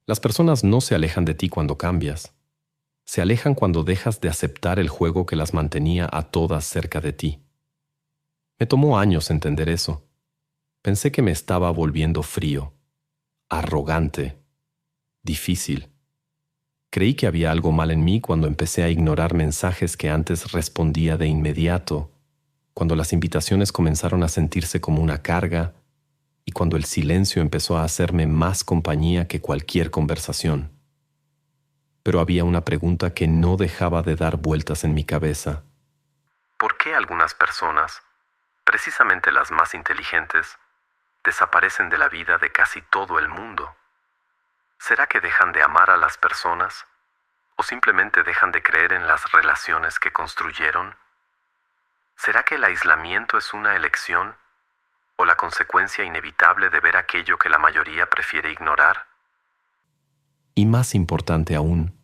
Las personas no se alejan de ti cuando cambias. Se alejan cuando dejas de aceptar el juego que las mantenía a todas cerca de ti. Me tomó años entender eso. Pensé que me estaba volviendo frío, arrogante, difícil. Creí que había algo mal en mí cuando empecé a ignorar mensajes que antes respondía de inmediato, cuando las invitaciones comenzaron a sentirse como una carga y cuando el silencio empezó a hacerme más compañía que cualquier conversación. Pero había una pregunta que no dejaba de dar vueltas en mi cabeza. ¿Por qué algunas personas, precisamente las más inteligentes, desaparecen de la vida de casi todo el mundo? ¿Será que dejan de amar a las personas? ¿O simplemente dejan de creer en las relaciones que construyeron? ¿Será que el aislamiento es una elección? ¿O la consecuencia inevitable de ver aquello que la mayoría prefiere ignorar? Y más importante aún,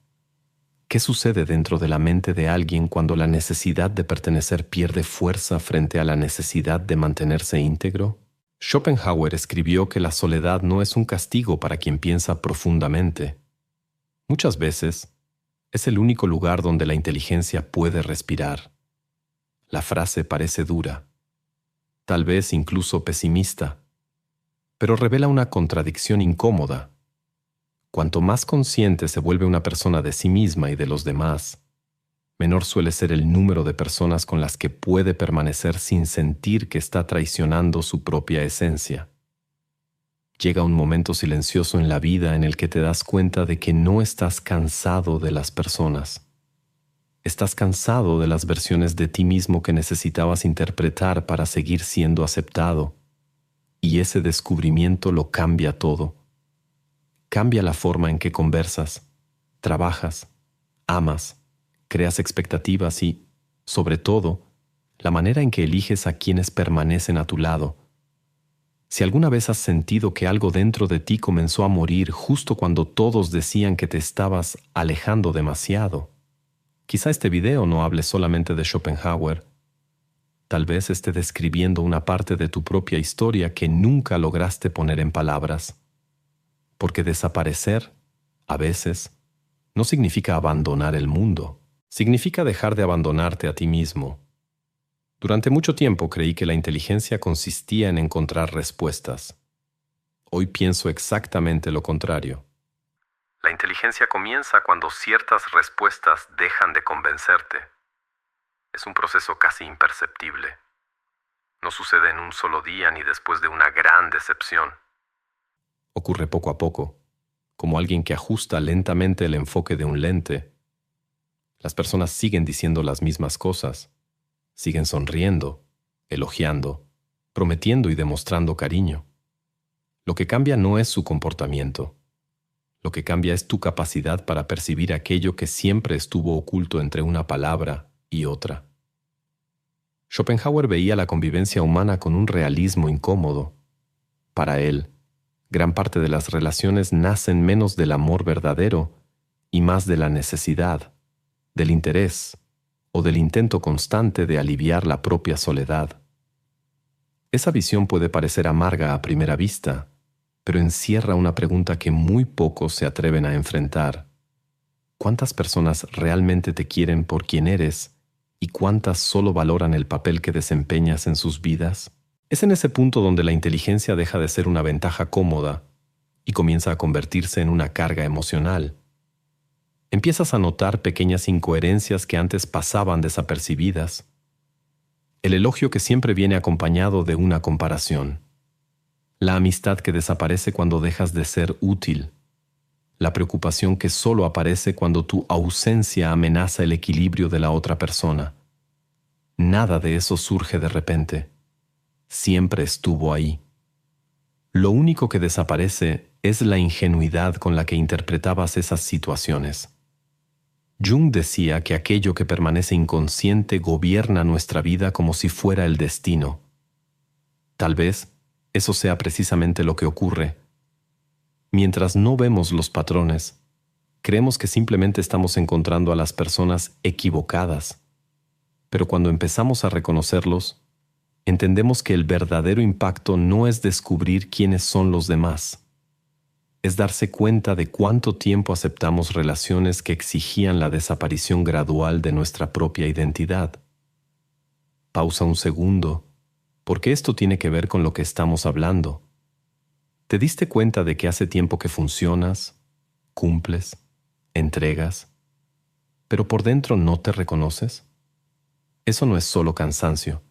¿qué sucede dentro de la mente de alguien cuando la necesidad de pertenecer pierde fuerza frente a la necesidad de mantenerse íntegro? Schopenhauer escribió que la soledad no es un castigo para quien piensa profundamente. Muchas veces, es el único lugar donde la inteligencia puede respirar. La frase parece dura, tal vez incluso pesimista, pero revela una contradicción incómoda. Cuanto más consciente se vuelve una persona de sí misma y de los demás, menor suele ser el número de personas con las que puede permanecer sin sentir que está traicionando su propia esencia. Llega un momento silencioso en la vida en el que te das cuenta de que no estás cansado de las personas. Estás cansado de las versiones de ti mismo que necesitabas interpretar para seguir siendo aceptado, y ese descubrimiento lo cambia todo. Cambia la forma en que conversas, trabajas, amas, creas expectativas y, sobre todo, la manera en que eliges a quienes permanecen a tu lado. Si alguna vez has sentido que algo dentro de ti comenzó a morir justo cuando todos decían que te estabas alejando demasiado, quizá este video no hable solamente de Schopenhauer. Tal vez esté describiendo una parte de tu propia historia que nunca lograste poner en palabras. Porque desaparecer, a veces, no significa abandonar el mundo. Significa dejar de abandonarte a ti mismo. Durante mucho tiempo creí que la inteligencia consistía en encontrar respuestas. Hoy pienso exactamente lo contrario. La inteligencia comienza cuando ciertas respuestas dejan de convencerte. Es un proceso casi imperceptible. No sucede en un solo día ni después de una gran decepción. Ocurre poco a poco, como alguien que ajusta lentamente el enfoque de un lente. Las personas siguen diciendo las mismas cosas, siguen sonriendo, elogiando, prometiendo y demostrando cariño. Lo que cambia no es su comportamiento. Lo que cambia es tu capacidad para percibir aquello que siempre estuvo oculto entre una palabra y otra. Schopenhauer veía la convivencia humana con un realismo incómodo. Para él, gran parte de las relaciones nacen menos del amor verdadero y más de la necesidad, del interés o del intento constante de aliviar la propia soledad. Esa visión puede parecer amarga a primera vista, pero encierra una pregunta que muy pocos se atreven a enfrentar. ¿Cuántas personas realmente te quieren por quien eres y cuántas solo valoran el papel que desempeñas en sus vidas? Es en ese punto donde la inteligencia deja de ser una ventaja cómoda y comienza a convertirse en una carga emocional. Empiezas a notar pequeñas incoherencias que antes pasaban desapercibidas. El elogio que siempre viene acompañado de una comparación. La amistad que desaparece cuando dejas de ser útil. La preocupación que solo aparece cuando tu ausencia amenaza el equilibrio de la otra persona. Nada de eso surge de repente. Siempre estuvo ahí. Lo único que desaparece es la ingenuidad con la que interpretabas esas situaciones. Jung decía que aquello que permanece inconsciente gobierna nuestra vida como si fuera el destino. Tal vez eso sea precisamente lo que ocurre. Mientras no vemos los patrones, creemos que simplemente estamos encontrando a las personas equivocadas. Pero cuando empezamos a reconocerlos, entendemos que el verdadero impacto no es descubrir quiénes son los demás. es darse cuenta de cuánto tiempo aceptamos relaciones que exigían la desaparición gradual de nuestra propia identidad. Pausa un segundo, porque esto tiene que ver con lo que estamos hablando. ¿Te diste cuenta de que hace tiempo que funcionas, cumples, entregas, pero por dentro no te reconoces? Eso no es solo cansancio.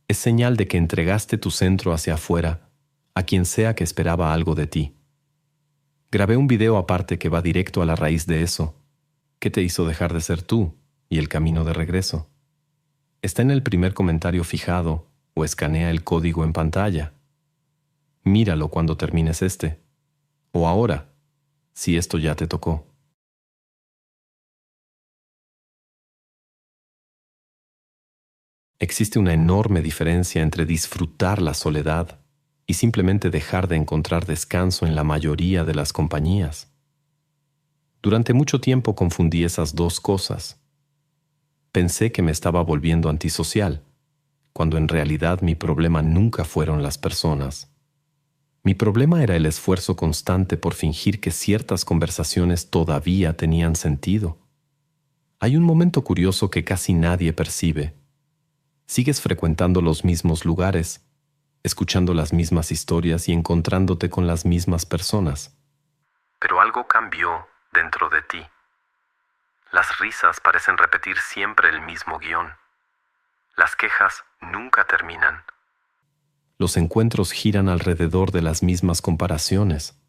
Es señal de que entregaste tu centro hacia afuera, a quien sea que esperaba algo de ti. Grabé un video aparte que va directo a la raíz de eso. ¿Qué te hizo dejar de ser tú y el camino de regreso? Está en el primer comentario fijado o escanea el código en pantalla. Míralo cuando termines este. O ahora, si esto ya te tocó. Existe una enorme diferencia entre disfrutar la soledad y simplemente dejar de encontrar descanso en la mayoría de las compañías. Durante mucho tiempo confundí esas dos cosas. Pensé que me estaba volviendo antisocial, cuando en realidad mi problema nunca fueron las personas. Mi problema era el esfuerzo constante por fingir que ciertas conversaciones todavía tenían sentido. Hay un momento curioso que casi nadie percibe. Sigues frecuentando los mismos lugares, escuchando las mismas historias y encontrándote con las mismas personas. Pero algo cambió dentro de ti. Las risas parecen repetir siempre el mismo guión. Las quejas nunca terminan. Los encuentros giran alrededor de las mismas comparaciones,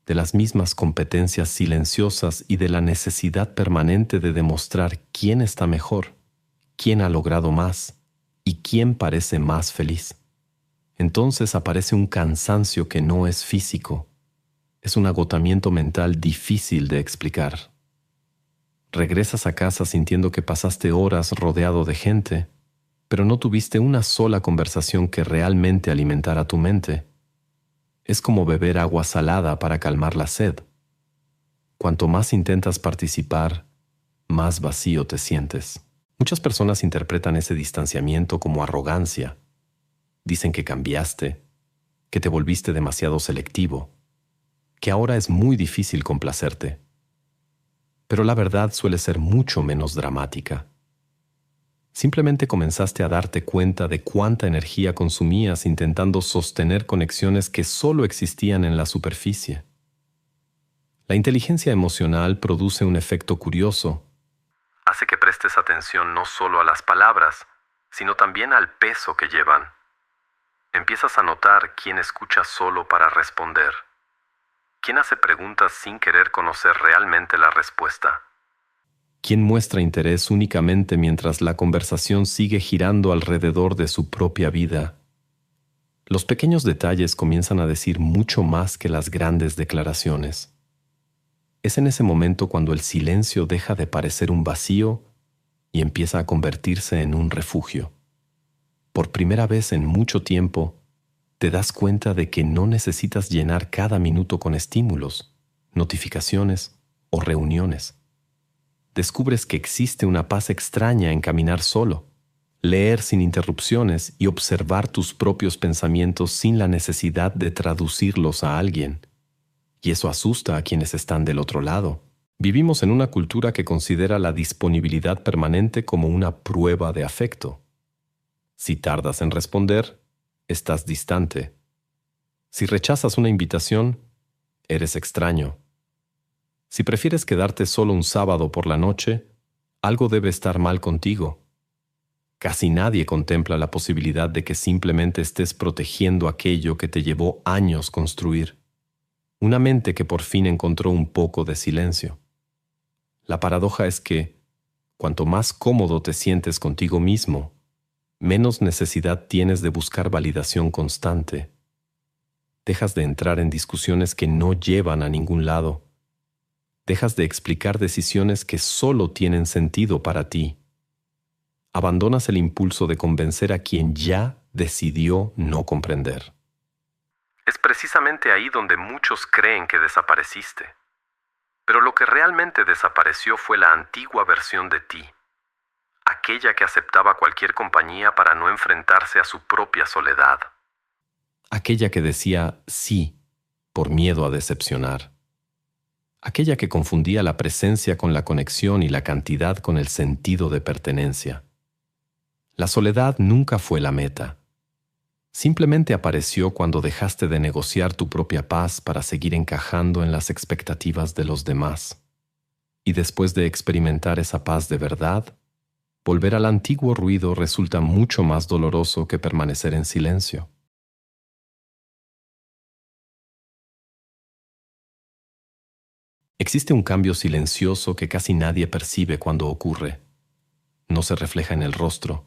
de las mismas competencias silenciosas y de la necesidad permanente de demostrar quién está mejor, quién ha logrado más y quién parece más feliz. Entonces aparece un cansancio que no es físico. Es un agotamiento mental difícil de explicar. Regresas a casa sintiendo que pasaste horas rodeado de gente, pero no tuviste una sola conversación que realmente alimentara tu mente. Es como beber agua salada para calmar la sed. Cuanto más intentas participar, más vacío te sientes. Muchas personas interpretan ese distanciamiento como arrogancia. Dicen que cambiaste, que te volviste demasiado selectivo, que ahora es muy difícil complacerte. Pero la verdad suele ser mucho menos dramática. Simplemente comenzaste a darte cuenta de cuánta energía consumías intentando sostener conexiones que solo existían en la superficie. La inteligencia emocional produce un efecto curioso. Hace que prestes atención no solo a las palabras, sino también al peso que llevan. Empiezas a notar quién escucha solo para responder, quién hace preguntas sin querer conocer realmente la respuesta, quién muestra interés únicamente mientras la conversación sigue girando alrededor de su propia vida. Los pequeños detalles comienzan a decir mucho más que las grandes declaraciones. Es en ese momento cuando el silencio deja de parecer un vacío y empieza a convertirse en un refugio. Por primera vez en mucho tiempo, te das cuenta de que no necesitas llenar cada minuto con estímulos, notificaciones o reuniones. Descubres que existe una paz extraña en caminar solo, leer sin interrupciones y observar tus propios pensamientos sin la necesidad de traducirlos a alguien. Y eso asusta a quienes están del otro lado. Vivimos en una cultura que considera la disponibilidad permanente como una prueba de afecto. Si tardas en responder, estás distante. Si rechazas una invitación, eres extraño. Si prefieres quedarte solo un sábado por la noche, algo debe estar mal contigo. Casi nadie contempla la posibilidad de que simplemente estés protegiendo aquello que te llevó años construir. Una mente que por fin encontró un poco de silencio. La paradoja es que, cuanto más cómodo te sientes contigo mismo, menos necesidad tienes de buscar validación constante. Dejas de entrar en discusiones que no llevan a ningún lado. Dejas de explicar decisiones que solo tienen sentido para ti. Abandonas el impulso de convencer a quien ya decidió no comprender. Es precisamente ahí donde muchos creen que desapareciste. Pero lo que realmente desapareció fue la antigua versión de ti. Aquella que aceptaba cualquier compañía para no enfrentarse a su propia soledad. Aquella que decía sí por miedo a decepcionar. aquella que confundía la presencia con la conexión y la cantidad con el sentido de pertenencia. La soledad nunca fue la meta. Simplemente apareció cuando dejaste de negociar tu propia paz para seguir encajando en las expectativas de los demás. Y después de experimentar esa paz de verdad, volver al antiguo ruido resulta mucho más doloroso que permanecer en silencio. Existe un cambio silencioso que casi nadie percibe cuando ocurre. No se refleja en el rostro,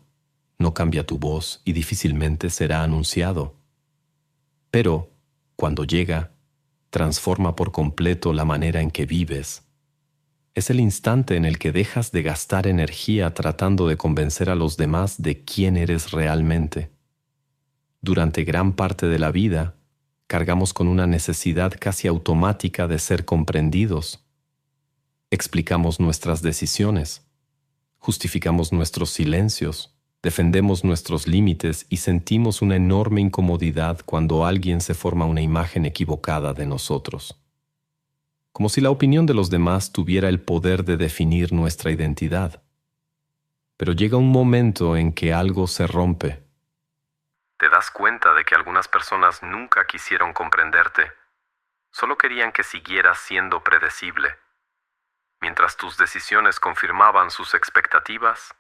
no cambia tu voz y difícilmente será anunciado. Pero, cuando llega, transforma por completo la manera en que vives. Es el instante en el que dejas de gastar energía tratando de convencer a los demás de quién eres realmente. Durante gran parte de la vida, cargamos con una necesidad casi automática de ser comprendidos. Explicamos nuestras decisiones, justificamos nuestros silencios, defendemos nuestros límites y sentimos una enorme incomodidad cuando alguien se forma una imagen equivocada de nosotros. Como si la opinión de los demás tuviera el poder de definir nuestra identidad. Pero llega un momento en que algo se rompe. Te das cuenta de que algunas personas nunca quisieron comprenderte. Solo querían que siguieras siendo predecible. Mientras tus decisiones confirmaban sus expectativas,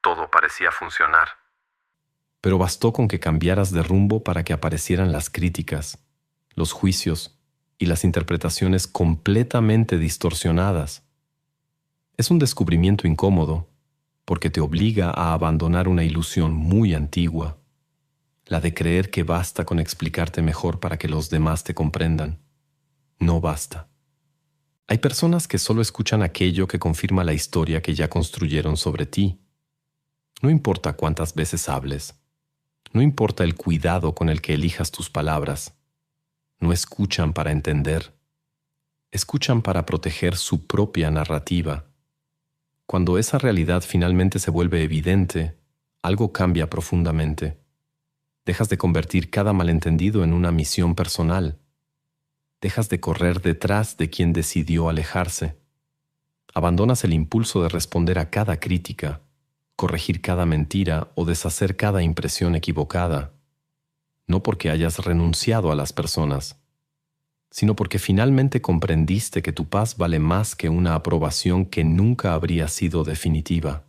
todo parecía funcionar. Pero bastó con que cambiaras de rumbo para que aparecieran las críticas, los juicios y las interpretaciones completamente distorsionadas. Es un descubrimiento incómodo, porque te obliga a abandonar una ilusión muy antigua, la de creer que basta con explicarte mejor para que los demás te comprendan. No basta. Hay personas que solo escuchan aquello que confirma la historia que ya construyeron sobre ti. No importa cuántas veces hables, no importa el cuidado con el que elijas tus palabras, no escuchan para entender, escuchan para proteger su propia narrativa. Cuando esa realidad finalmente se vuelve evidente, algo cambia profundamente. Dejas de convertir cada malentendido en una misión personal. Dejas de correr detrás de quien decidió alejarse. Abandonas el impulso de responder a cada crítica, corregir cada mentira o deshacer cada impresión equivocada. No porque hayas renunciado a las personas, sino porque finalmente comprendiste que tu paz vale más que una aprobación que nunca habría sido definitiva.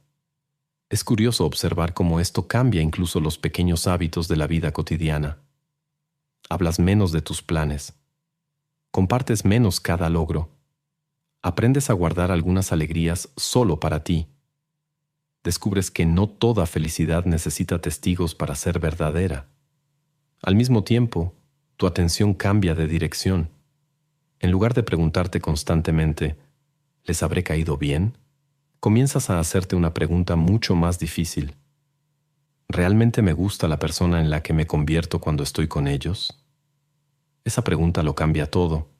Es curioso observar cómo esto cambia incluso los pequeños hábitos de la vida cotidiana. Hablas menos de tus planes. Compartes menos cada logro. Aprendes a guardar algunas alegrías solo para ti. Descubres que no toda felicidad necesita testigos para ser verdadera. Al mismo tiempo, tu atención cambia de dirección. En lugar de preguntarte constantemente, ¿les habré caído bien?, comienzas a hacerte una pregunta mucho más difícil. ¿Realmente me gusta la persona en la que me convierto cuando estoy con ellos? Esa pregunta lo cambia todo,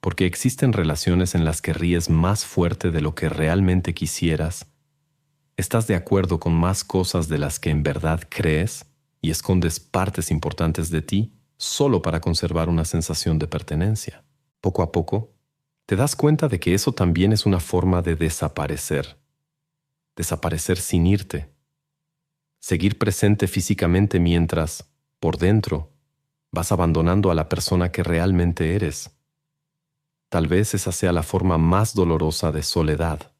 porque existen relaciones en las que ríes más fuerte de lo que realmente quisieras, estás de acuerdo con más cosas de las que en verdad crees y escondes partes importantes de ti solo para conservar una sensación de pertenencia. Poco a poco, te das cuenta de que eso también es una forma de desaparecer. Desaparecer sin irte. Seguir presente físicamente mientras, por dentro, vas abandonando a la persona que realmente eres. Tal vez esa sea la forma más dolorosa de soledad.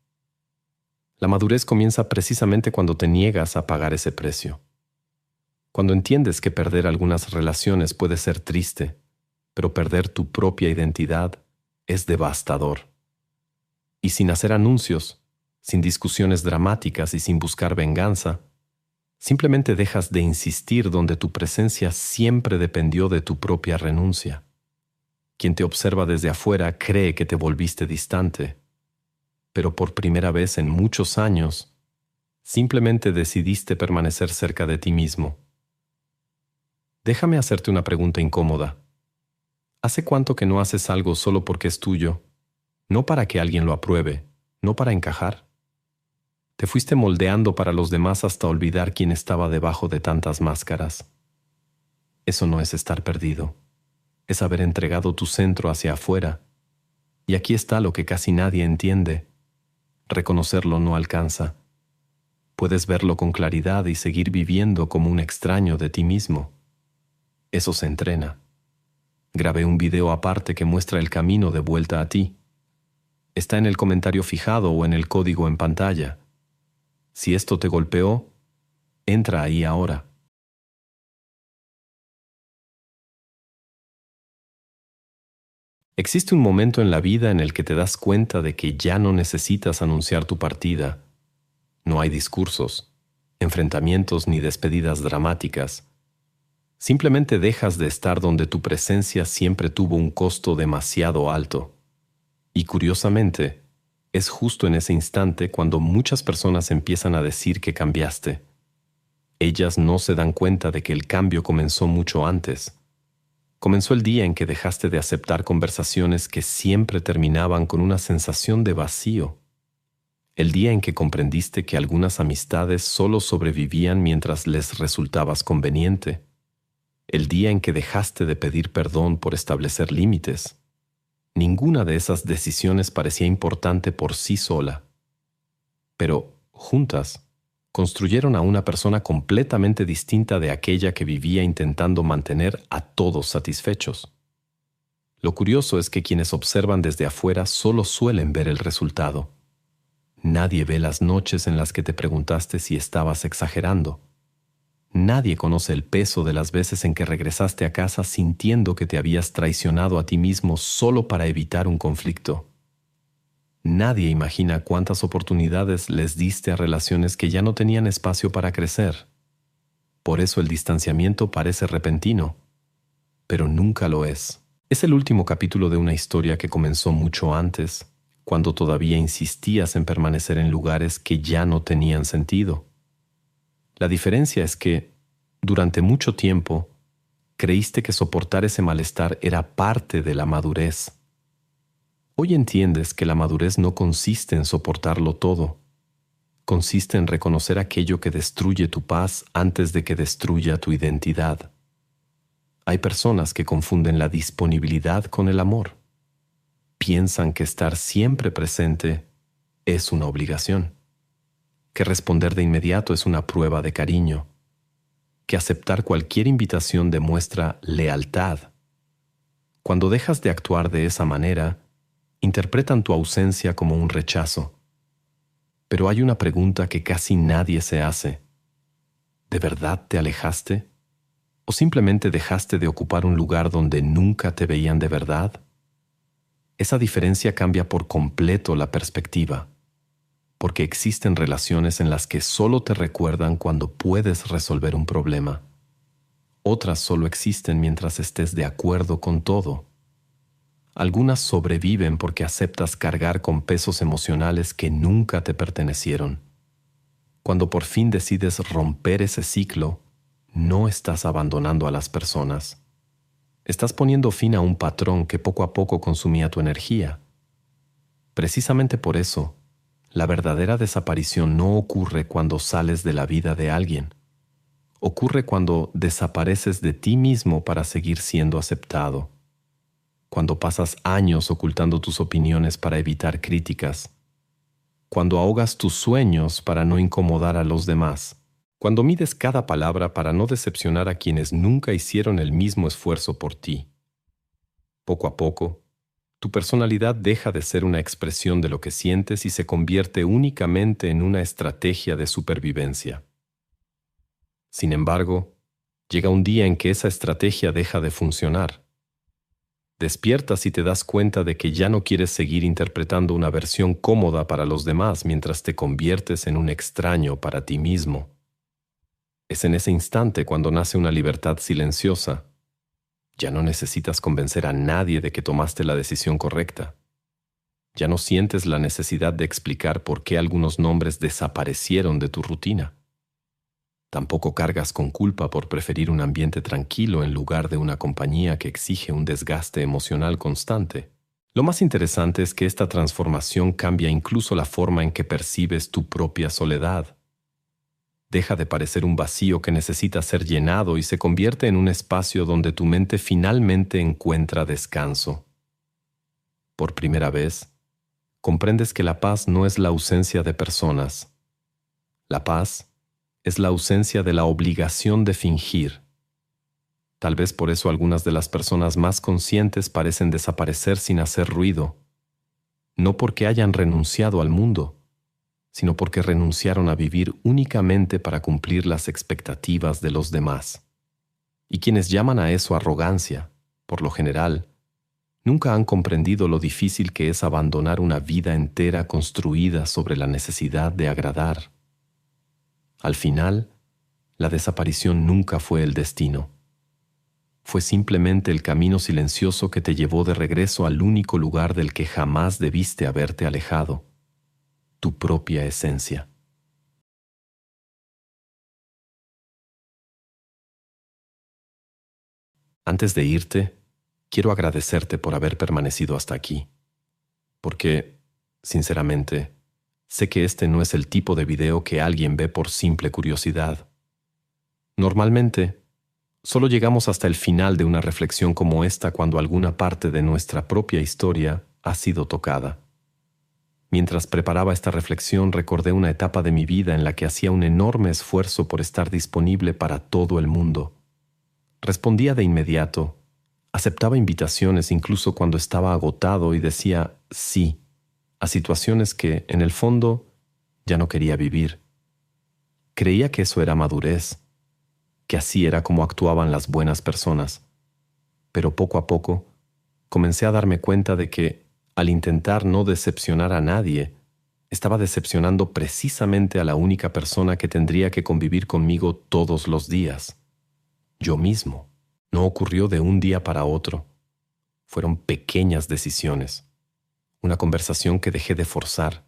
La madurez comienza precisamente cuando te niegas a pagar ese precio. Cuando entiendes que perder algunas relaciones puede ser triste, pero perder tu propia identidad es devastador. Y sin hacer anuncios, sin discusiones dramáticas y sin buscar venganza, simplemente dejas de insistir donde tu presencia siempre dependió de tu propia renuncia. Quien te observa desde afuera cree que te volviste distante, pero por primera vez en muchos años, simplemente decidiste permanecer cerca de ti mismo. Déjame hacerte una pregunta incómoda. ¿Hace cuánto que no haces algo solo porque es tuyo? No para que alguien lo apruebe, no para encajar. Te fuiste moldeando para los demás hasta olvidar quién estaba debajo de tantas máscaras. Eso no es estar perdido. Es haber entregado tu centro hacia afuera. Y aquí está lo que casi nadie entiende. Reconocerlo no alcanza. Puedes verlo con claridad y seguir viviendo como un extraño de ti mismo. Eso se entrena. Grabé un video aparte que muestra el camino de vuelta a ti. Está en el comentario fijado o en el código en pantalla. Si esto te golpeó, entra ahí ahora. Existe un momento en la vida en el que te das cuenta de que ya no necesitas anunciar tu partida. No hay discursos, enfrentamientos ni despedidas dramáticas. Simplemente dejas de estar donde tu presencia siempre tuvo un costo demasiado alto. Y curiosamente, es justo en ese instante cuando muchas personas empiezan a decir que cambiaste. Ellas no se dan cuenta de que el cambio comenzó mucho antes. Comenzó el día en que dejaste de aceptar conversaciones que siempre terminaban con una sensación de vacío. El día en que comprendiste que algunas amistades solo sobrevivían mientras les resultabas conveniente. El día en que dejaste de pedir perdón por establecer límites. Ninguna de esas decisiones parecía importante por sí sola. Pero, juntas, construyeron a una persona completamente distinta de aquella que vivía intentando mantener a todos satisfechos. Lo curioso es que quienes observan desde afuera solo suelen ver el resultado. Nadie ve las noches en las que te preguntaste si estabas exagerando. Nadie conoce el peso de las veces en que regresaste a casa sintiendo que te habías traicionado a ti mismo solo para evitar un conflicto. Nadie imagina cuántas oportunidades les diste a relaciones que ya no tenían espacio para crecer. Por eso el distanciamiento parece repentino, pero nunca lo es. Es el último capítulo de una historia que comenzó mucho antes, cuando todavía insistías en permanecer en lugares que ya no tenían sentido. La diferencia es que, durante mucho tiempo, creíste que soportar ese malestar era parte de la madurez. Hoy entiendes que la madurez no consiste en soportarlo todo. Consiste en reconocer aquello que destruye tu paz antes de que destruya tu identidad. Hay personas que confunden la disponibilidad con el amor. Piensan que estar siempre presente es una obligación, que responder de inmediato es una prueba de cariño, que aceptar cualquier invitación demuestra lealtad. Cuando dejas de actuar de esa manera, interpretan tu ausencia como un rechazo. Pero hay una pregunta que casi nadie se hace. ¿De verdad te alejaste? ¿O simplemente dejaste de ocupar un lugar donde nunca te veían de verdad? Esa diferencia cambia por completo la perspectiva, porque existen relaciones en las que solo te recuerdan cuando puedes resolver un problema. Otras solo existen mientras estés de acuerdo con todo. Algunas sobreviven porque aceptas cargar con pesos emocionales que nunca te pertenecieron. Cuando por fin decides romper ese ciclo, no estás abandonando a las personas. Estás poniendo fin a un patrón que poco a poco consumía tu energía. Precisamente por eso, la verdadera desaparición no ocurre cuando sales de la vida de alguien. Ocurre cuando desapareces de ti mismo para seguir siendo aceptado. Cuando pasas años ocultando tus opiniones para evitar críticas. Cuando ahogas tus sueños para no incomodar a los demás. Cuando mides cada palabra para no decepcionar a quienes nunca hicieron el mismo esfuerzo por ti. Poco a poco, tu personalidad deja de ser una expresión de lo que sientes y se convierte únicamente en una estrategia de supervivencia. Sin embargo, llega un día en que esa estrategia deja de funcionar. Despiertas y te das cuenta de que ya no quieres seguir interpretando una versión cómoda para los demás mientras te conviertes en un extraño para ti mismo. Es en ese instante cuando nace una libertad silenciosa. Ya no necesitas convencer a nadie de que tomaste la decisión correcta. Ya no sientes la necesidad de explicar por qué algunos nombres desaparecieron de tu rutina. Tampoco cargas con culpa por preferir un ambiente tranquilo en lugar de una compañía que exige un desgaste emocional constante. Lo más interesante es que esta transformación cambia incluso la forma en que percibes tu propia soledad. Deja de parecer un vacío que necesita ser llenado y se convierte en un espacio donde tu mente finalmente encuentra descanso. por primera vez, comprendes que la paz no es la ausencia de personas. La paz es la ausencia de la obligación de fingir. Tal vez por eso algunas de las personas más conscientes parecen desaparecer sin hacer ruido, no porque hayan renunciado al mundo, sino porque renunciaron a vivir únicamente para cumplir las expectativas de los demás. Y quienes llaman a eso arrogancia, por lo general, nunca han comprendido lo difícil que es abandonar una vida entera construida sobre la necesidad de agradar. Al final, la desaparición nunca fue el destino. Fue simplemente el camino silencioso que te llevó de regreso al único lugar del que jamás debiste haberte alejado, tu propia esencia. Antes de irte, quiero agradecerte por haber permanecido hasta aquí, porque, sinceramente, sé que este no es el tipo de video que alguien ve por simple curiosidad. Normalmente, solo llegamos hasta el final de una reflexión como esta cuando alguna parte de nuestra propia historia ha sido tocada. Mientras preparaba esta reflexión, recordé una etapa de mi vida en la que hacía un enorme esfuerzo por estar disponible para todo el mundo. Respondía de inmediato, aceptaba invitaciones incluso cuando estaba agotado y decía sí a situaciones que, en el fondo, ya no quería vivir. Creía que eso era madurez, que así era como actuaban las buenas personas. Pero poco a poco, comencé a darme cuenta de que, al intentar no decepcionar a nadie, estaba decepcionando precisamente a la única persona que tendría que convivir conmigo todos los días. Yo mismo. No ocurrió de un día para otro. Fueron pequeñas decisiones. Una conversación que dejé de forzar.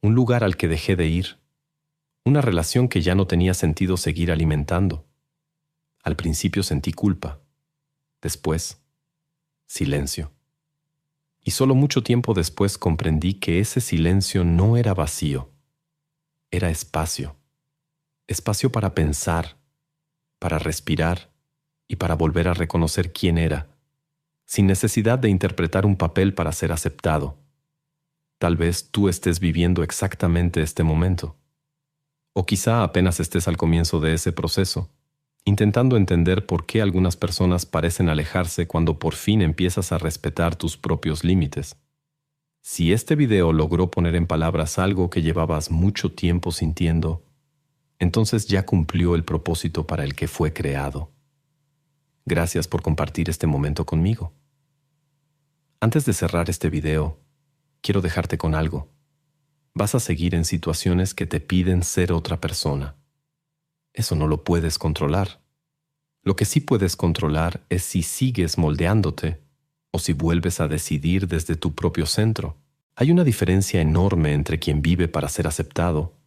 Un lugar al que dejé de ir. Una relación que ya no tenía sentido seguir alimentando. Al principio sentí culpa. Después, silencio. Y solo mucho tiempo después comprendí que ese silencio no era vacío. Era espacio. Espacio para pensar, para respirar y para volver a reconocer quién era, sin necesidad de interpretar un papel para ser aceptado. Tal vez tú estés viviendo exactamente este momento. O quizá apenas estés al comienzo de ese proceso, intentando entender por qué algunas personas parecen alejarse cuando por fin empiezas a respetar tus propios límites. Si este video logró poner en palabras algo que llevabas mucho tiempo sintiendo, entonces ya cumplió el propósito para el que fue creado. Gracias por compartir este momento conmigo. Antes de cerrar este video, quiero dejarte con algo. Vas a seguir en situaciones que te piden ser otra persona. Eso no lo puedes controlar. Lo que sí puedes controlar es si sigues moldeándote o si vuelves a decidir desde tu propio centro. Hay una diferencia enorme entre quien vive para ser aceptado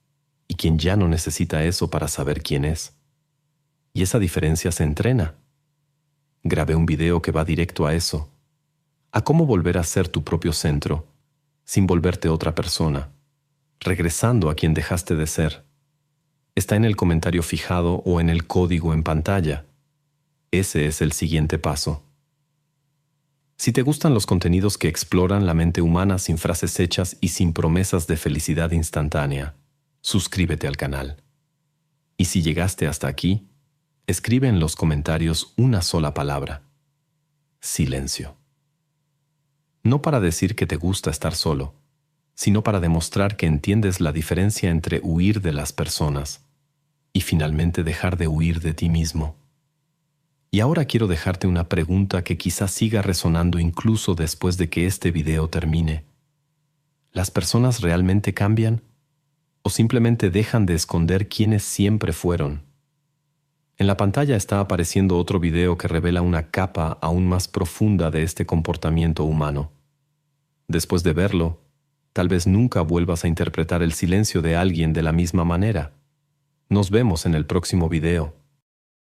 y quien ya no necesita eso para saber quién es. Y esa diferencia se entrena. Grabé un video que va directo a eso, a cómo volver a ser tu propio centro, sin volverte otra persona, regresando a quien dejaste de ser. Está en el comentario fijado o en el código en pantalla. Ese es el siguiente paso. Si te gustan los contenidos que exploran la mente humana sin frases hechas y sin promesas de felicidad instantánea, suscríbete al canal. Y si llegaste hasta aquí, escribe en los comentarios una sola palabra: silencio. No para decir que te gusta estar solo, sino para demostrar que entiendes la diferencia entre huir de las personas y finalmente dejar de huir de ti mismo. Y ahora quiero dejarte una pregunta que quizás siga resonando incluso después de que este video termine. ¿Las personas realmente cambian? ¿O simplemente dejan de esconder quiénes siempre fueron? En la pantalla está apareciendo otro video que revela una capa aún más profunda de este comportamiento humano. Después de verlo, tal vez nunca vuelvas a interpretar el silencio de alguien de la misma manera. Nos vemos en el próximo video.